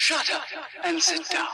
Shut up and sit down.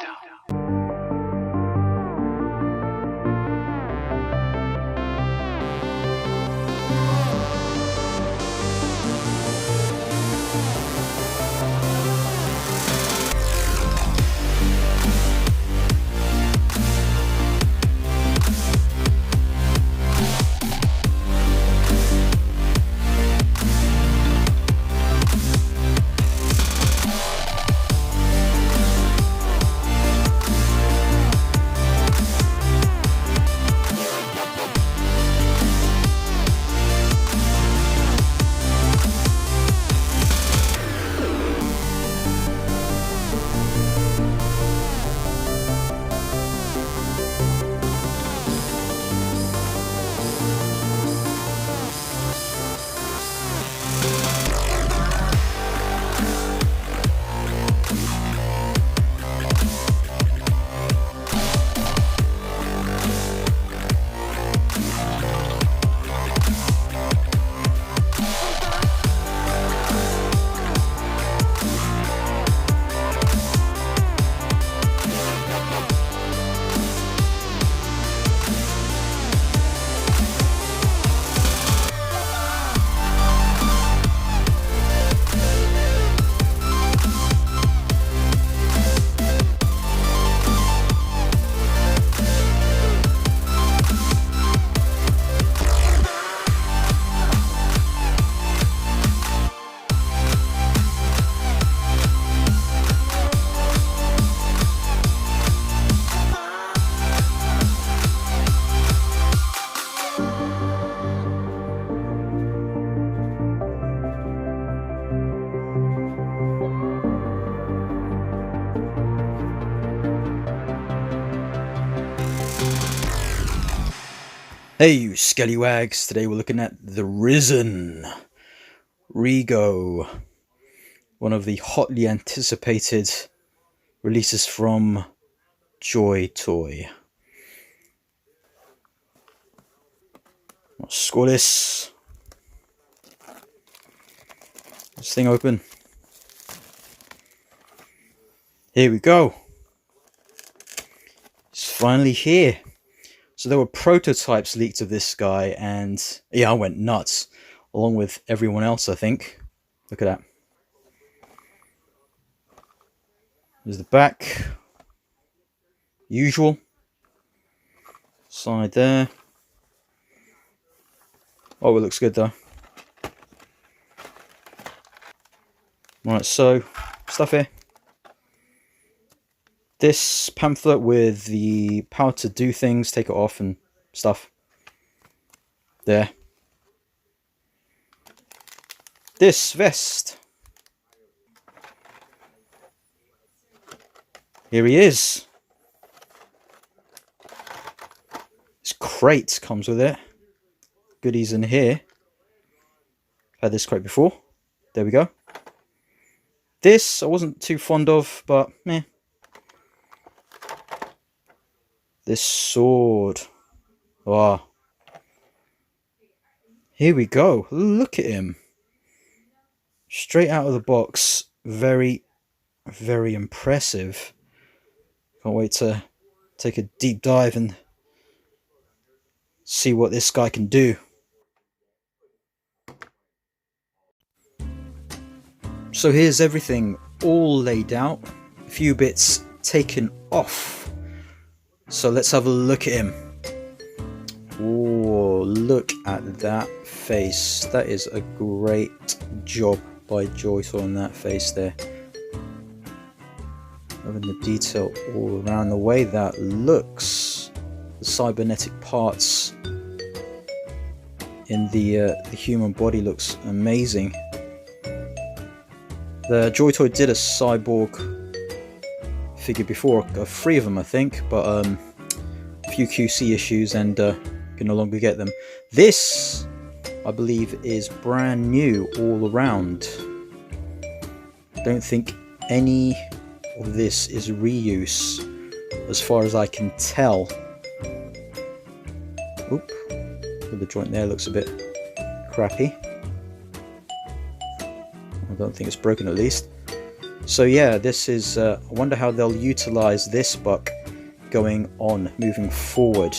Hey you scallywags, today we're looking at The Risen Rego, one of the hotly anticipated releases from Joytoy. Let's score this thing open. Here we go. It's finally here. So there were prototypes leaked of this guy, and yeah, I went nuts, along with everyone else, I think. Look at that. There's the back. Usual. Side there. Oh, it looks good though. Right, so, stuff here. This pamphlet with the power to do things, take it off and stuff. There. This vest. Here he is. This crate comes with it. Goodies in here. Had this crate before. There we go. This I wasn't too fond of, but meh. This sword. Wow. Here we go. Look at him. Straight out of the box. Very, very impressive. Can't wait to take a deep dive and see what this guy can do. So here's everything all laid out. A few bits taken off. So let's have a look at him. Oh, look at that face. That is a great job by Joytoy on that face there. Having the detail all around, the way that looks. The cybernetic parts in the human body looks amazing. The Joytoy did a Cyborg figure before, 3 of them I think, but a few QC issues and can no longer get them. This I believe is brand new all around. Don't think any of this is reuse as far as I can tell. Oop, the joint there looks a bit crappy. I don't think it's broken at least. So yeah, this is, I wonder how they'll utilize this buck going on, moving forward.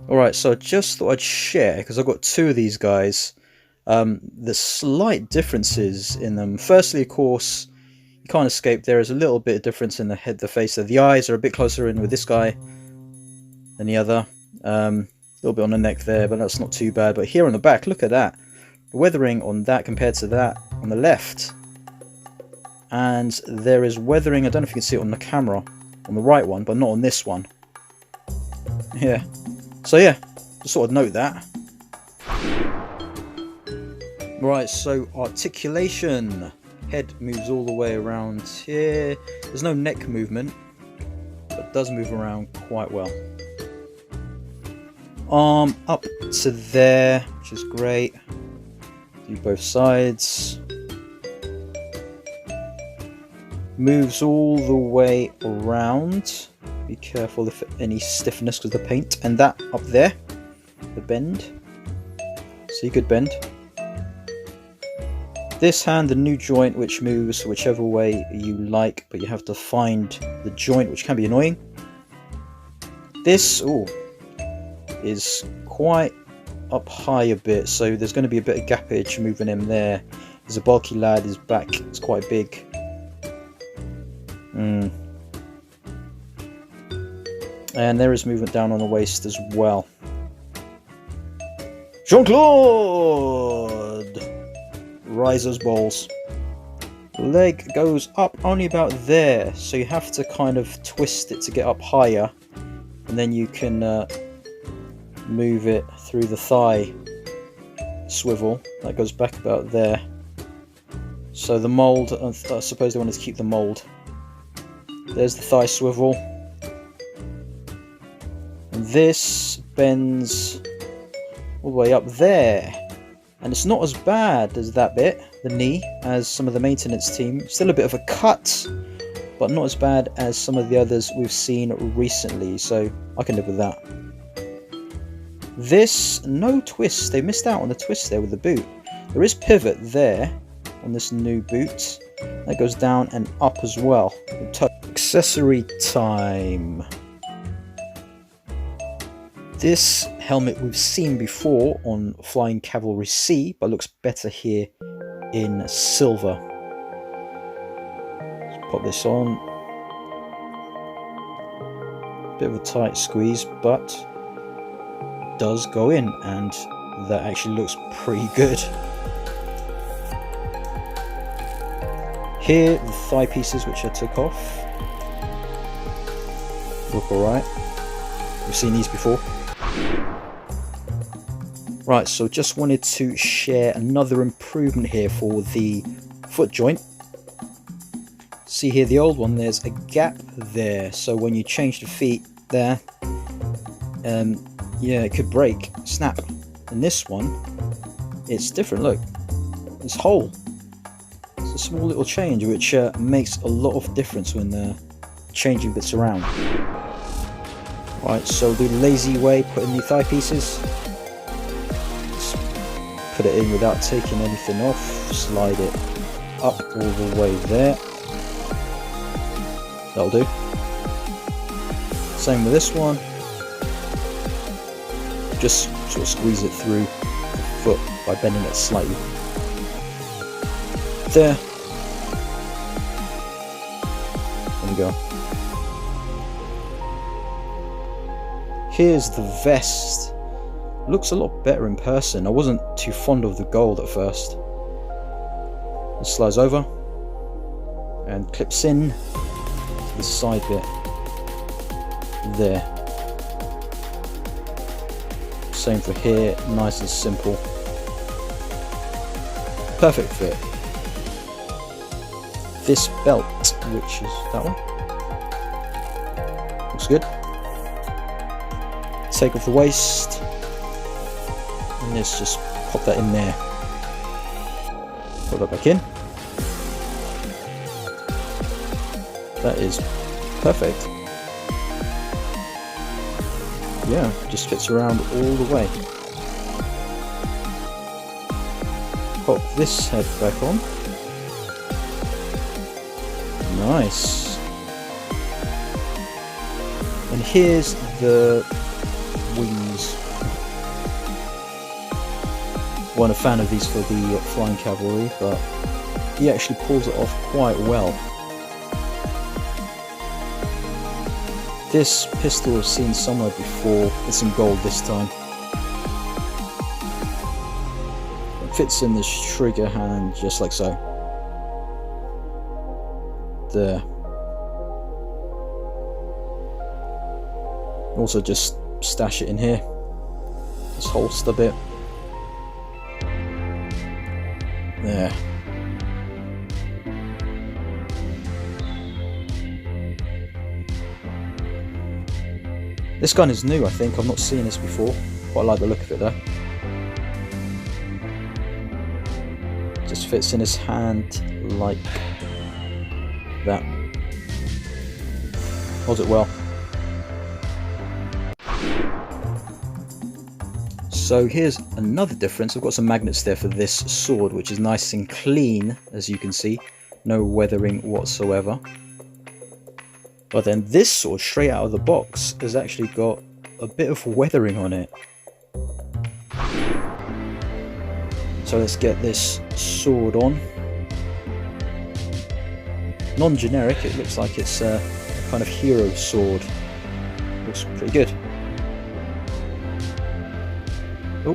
Alright, so I just thought I'd share, because I've got two of these guys, the slight differences in them. Firstly, of course, you can't escape, there is a little bit of difference in the head, the face. So the eyes are a bit closer in with this guy than the other. A little bit on the neck there, but that's not too bad. But here on the back, look at that. The weathering on that compared to that on the left. And there is weathering, I don't know if you can see it on the camera, on the right one, but not on this one. Yeah. So yeah, just thought I'd note that. Right, so articulation. Head moves all the way around here. There's no neck movement, but it does move around quite well. Arm up to there, which is great. Do both sides. Moves all the way around. Be careful if any stiffness because of the paint. And that up there, the bend. So you could bend. This hand, the new joint, which moves whichever way you like, but you have to find the joint, which can be annoying. This, is quite up high a bit, so there's going to be a bit of gappage moving him there. He's a bulky lad, his back is quite big. And there is movement down on the waist as well. Jean-Claude! Riser's balls. Leg goes up only about there, so you have to kind of twist it to get up higher, and then you can move it through the thigh swivel. That goes back about there. So the mould, I suppose they wanted to keep the mould. There's the thigh swivel. And this bends all the way up there. And it's not as bad as that bit, the knee, as some of the maintenance team. Still a bit of a cut, but not as bad as some of the others we've seen recently, so I can live with that. This, no twist. They missed out on the twist there with the boot. There is pivot there on this new boot. That goes down and up as well. Accessory time. This helmet we've seen before on Flying Cavalry C, but looks better here in silver. Let's pop this on. Bit of a tight squeeze, but it does go in, and that actually looks pretty good. Here, the thigh pieces which I took off look alright. We've seen these before. Right, so just wanted to share another improvement here for the foot joint. See here, the old one, there's a gap there, so when you change the feet there, yeah, it could break, snap. And this one, it's different, look, it's whole. It's a small little change which makes a lot of difference when changing bits around. Right, so do the lazy way, put in the thigh pieces. Just put it in without taking anything off. Slide it up all the way there. That'll do. Same with this one. Just sort of squeeze it through the foot by bending it slightly. There. There we go. Here's the vest. Looks a lot better in person. I wasn't too fond of the gold at first. It slides over and clips in to the side bit. There. Same for here, nice and simple. Perfect fit. This belt, which is that one, looks good. Take off the waist, and let's just pop that in there. Put that back in. That is perfect. Yeah, just fits around all the way. pop this head back on. Nice. And here's the wings. Wasn't a fan of these for the flying cavalry, but he actually pulls it off quite well. This pistol I've seen somewhere before. It's in gold this time. It fits in this trigger hand just like so. There. Also just stash it in here. This holster bit. There. This gun is new, I think. I've not seen this before. Quite like the look of it though. Just fits in his hand like that. Holds it well. So here's another difference. I've got some magnets there for this sword, which is nice and clean, as you can see. No weathering whatsoever. But then this sword, straight out of the box, has actually got a bit of weathering on it. So let's get this sword on. Non-generic, it looks like it's a kind of hero sword. Looks pretty good. Oh,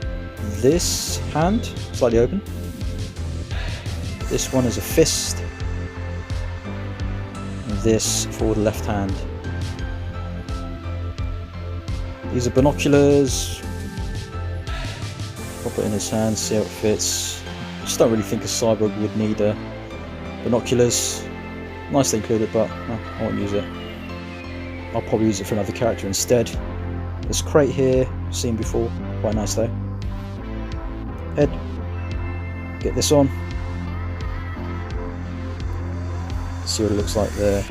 this hand, slightly open. This one is a fist. And this for the left hand. These are binoculars. Pop it in his hand, see how it fits. Just don't really think a cyborg would need binoculars. Nicely included, but no, I won't use it. I'll probably use it for another character instead. This crate here, seen before, quite nice though. Head. Get this on. See what it looks like there.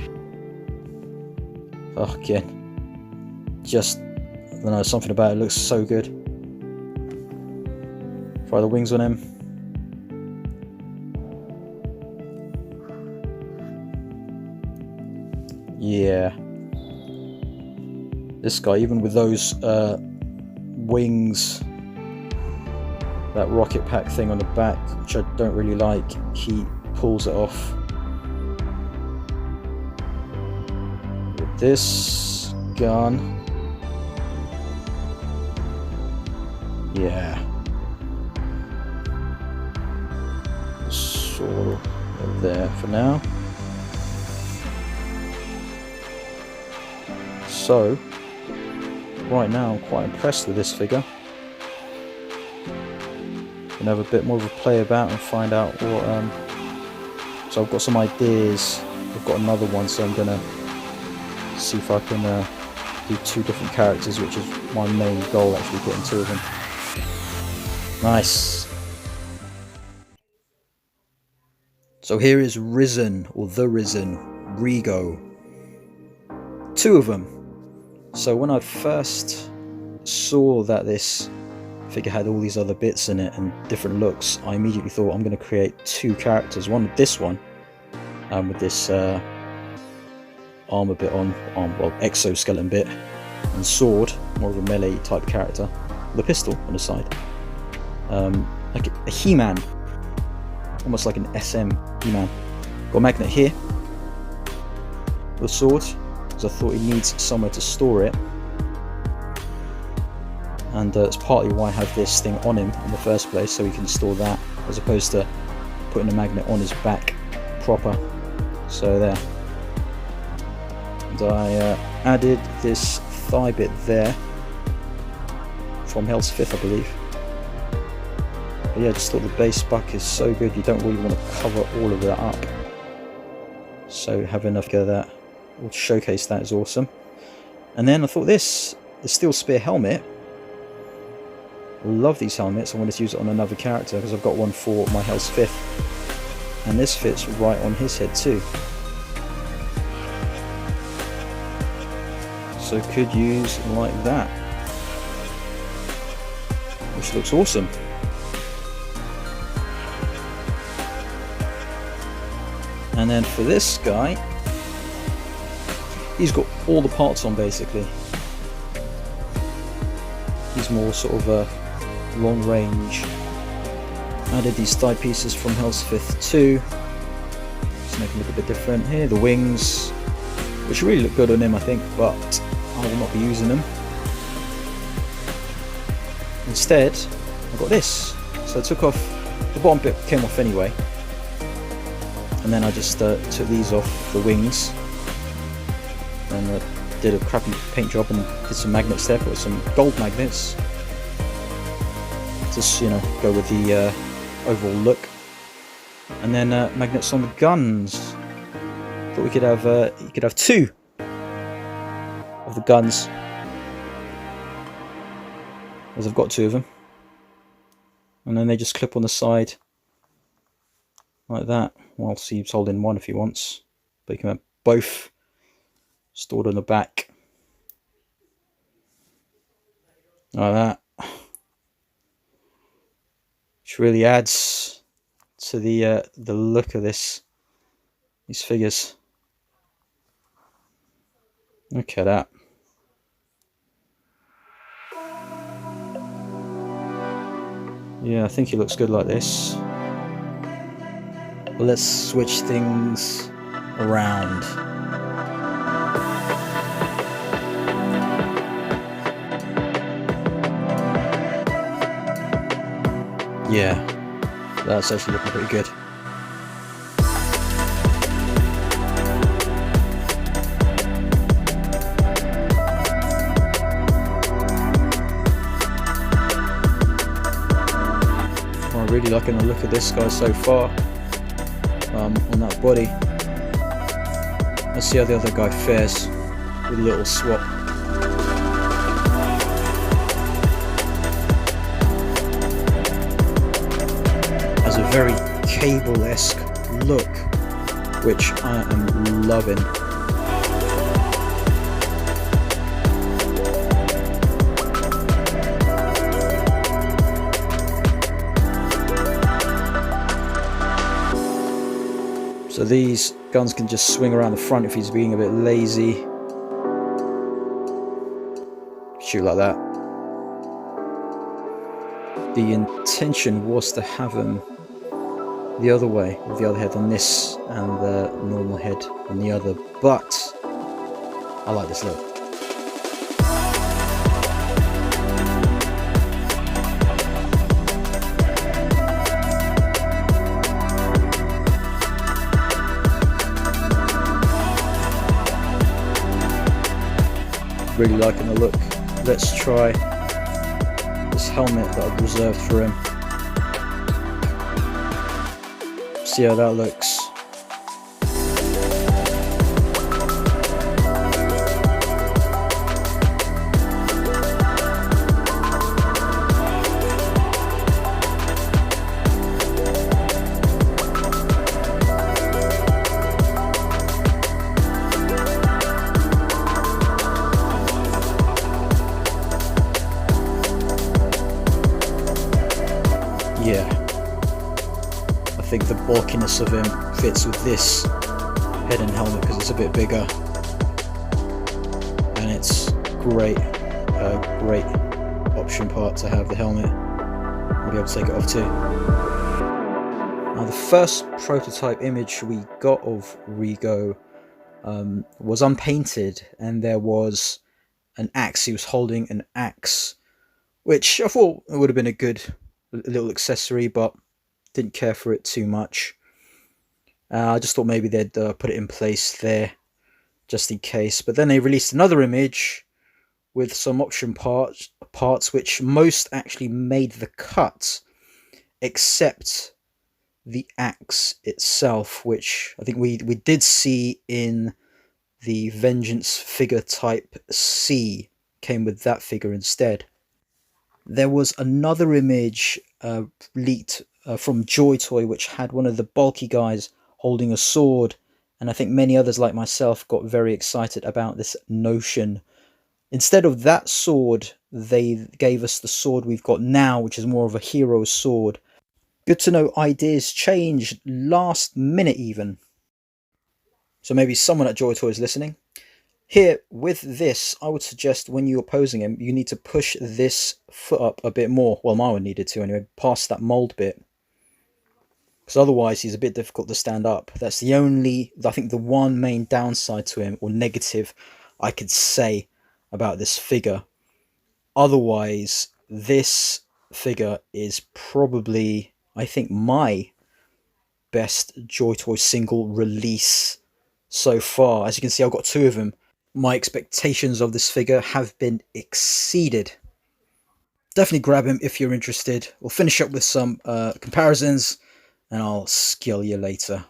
Oh, again. Just, I don't know, something about it looks so good. Fry the wings on him. Yeah. This guy, even with those wings, that rocket pack thing on the back, which I don't really like, he pulls it off. With this gun, yeah. Sort of there for now. So, right now I'm quite impressed with this figure. Can have a bit more of a play about and find out what. So I've got some ideas. I've got another one, so I'm gonna see if I can do two different characters, which is my main goal, actually getting two of them. Nice. So here is Risen, or The Risen Rego. Two of them. So when I first saw that this figure had all these other bits in it and different looks, I immediately thought I'm going to create two characters. One with this one, with this armor bit on, well, exoskeleton bit, and sword, more of a melee type character, with a pistol on the side. Like a He-Man, almost like an SM He-Man. Got a magnet here, the sword. I thought he needs somewhere to store it, and that's partly why I have this thing on him in the first place, so he can store that, as opposed to putting a magnet on his back proper. So there. And I added this thigh bit there from Hell's Fifth, I believe. But yeah, I just thought the base buck is so good, you don't really want to cover all of that up. So having enough of that will showcase that is awesome. And then I thought the steel spear helmet. Love these helmets. I wanted to use it on another character because I've got one for my Hell's Fifth, and this fits right on his head too. So could use like that, which looks awesome. And then for this guy, he's got all the parts on basically. He's more sort of a long range. Added these thigh pieces from Hell's Fifth 2. Just make them look a bit different here. The wings, which really look good on him I think, but I will not be using them. Instead, I got this. So I took off, the bottom bit came off anyway. And then I just took these off, the wings. And did a crappy paint job and did some magnets there, put some gold magnets. Just, you know, go with the overall look. And then magnets on the guns. Thought we could have, you could have 2 of the guns. As I've got 2 of them. And then they just clip on the side. Like that. Well, Steve's holding one if he wants. But you can have both stored on the back. Like that. Which really adds to the look of these figures. Look at that. Yeah, I think he looks good like this. But let's switch things around. Yeah, that's actually looking pretty good. I'm really liking the look of this guy so far. On that body. Let's see how the other guy fares with a little swap. Has a very Cable-esque look, which I am loving. So these guns can just swing around the front if he's being a bit lazy. Shoot like that. The intention was to have him the other way, with the other head on this and the normal head on the other, but I like this look. Really liking the look. Let's try this helmet that I've reserved for him. See how that looks. Yeah, I think the bulkiness of him fits with this head and helmet because it's a bit bigger, and it's great, great option part to have the helmet. I'll be able to take it off too. Now the first prototype image we got of Rego was unpainted, and there was an axe. He was holding an axe, which I thought would have been a good little accessory, but didn't care for it too much. I just thought maybe they'd put it in place there just in case. But then they released another image with some option parts which most actually made the cut, except the axe itself, which I think we did see in the Vengeance figure type C. Came with that figure instead. There was another image leaked from Joytoy, which had one of the bulky guys holding a sword, and I think many others like myself got very excited about this notion. Instead of that sword, they gave us the sword we've got now, which is more of a hero sword. Good to know ideas change last minute even. So maybe someone at Joytoy is listening. Here, with this, I would suggest when you're posing him, you need to push this foot up a bit more. Well, my one needed to anyway, past that mould bit. Because otherwise he's a bit difficult to stand up. That's the only, I think the one main downside to him, or negative, I could say about this figure. Otherwise, this figure is probably, I think, my best Joytoy single release so far. As you can see, I've got two of them. My expectations of this figure have been exceeded. Definitely grab him if you're interested. We'll finish up with some comparisons, and I'll skill you later.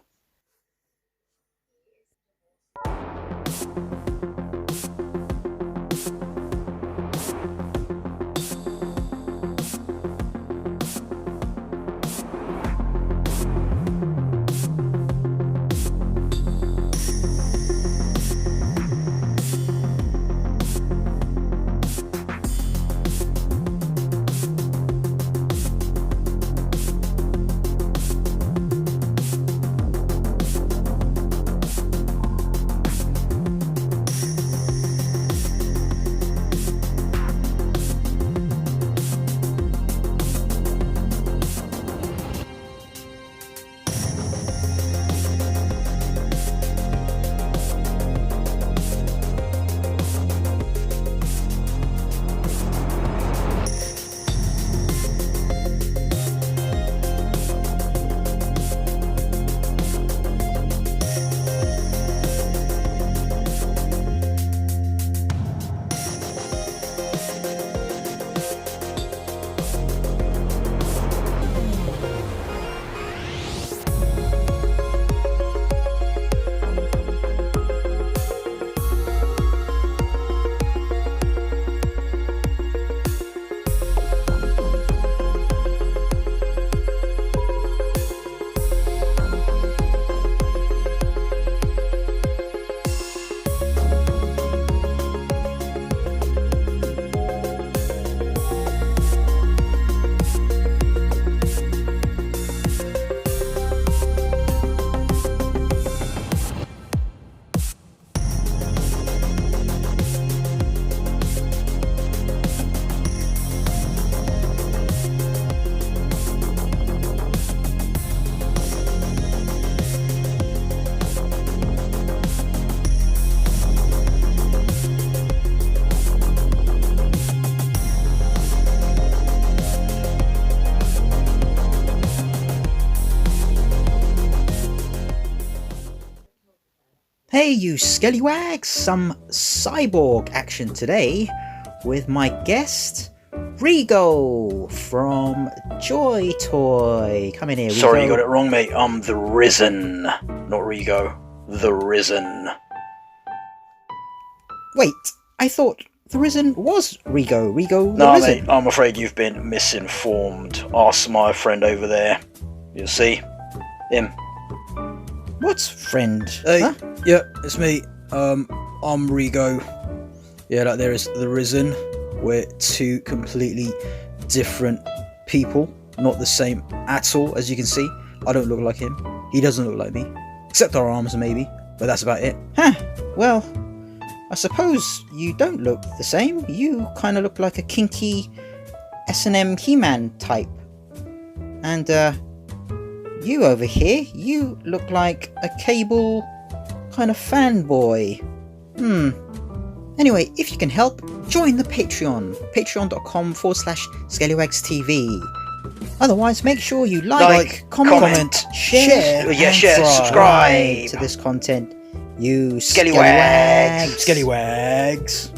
Hey you scallywags, some Cyborg action today with my guest Rego from Joytoy. Come in here, Rego. Sorry, you got it wrong, mate. I'm the Risen, not Rego. The Risen. Wait, I thought the Risen was Rego. Rego the No, Risen. mate, I'm afraid you've been misinformed. Ask my friend over there. You'll see. Him. What's friend? Hey, huh? yeah, it's me. I'm Rego. Yeah, that there is the Risen. We're two completely different people, not the same at all, as you can see. I don't look like him. He doesn't look like me. Except our arms, maybe. But that's about it. Huh. Well, I suppose you don't look the same. You kind of look like a kinky S&M He-Man type. And, you over here, you look like a Cable kind of fanboy. Anyway, if you can help, join the Patreon. Patreon.com/ScallywagsTV. Otherwise, make sure you like, comment, share, and subscribe to this content. You Scallywags. Scallywags.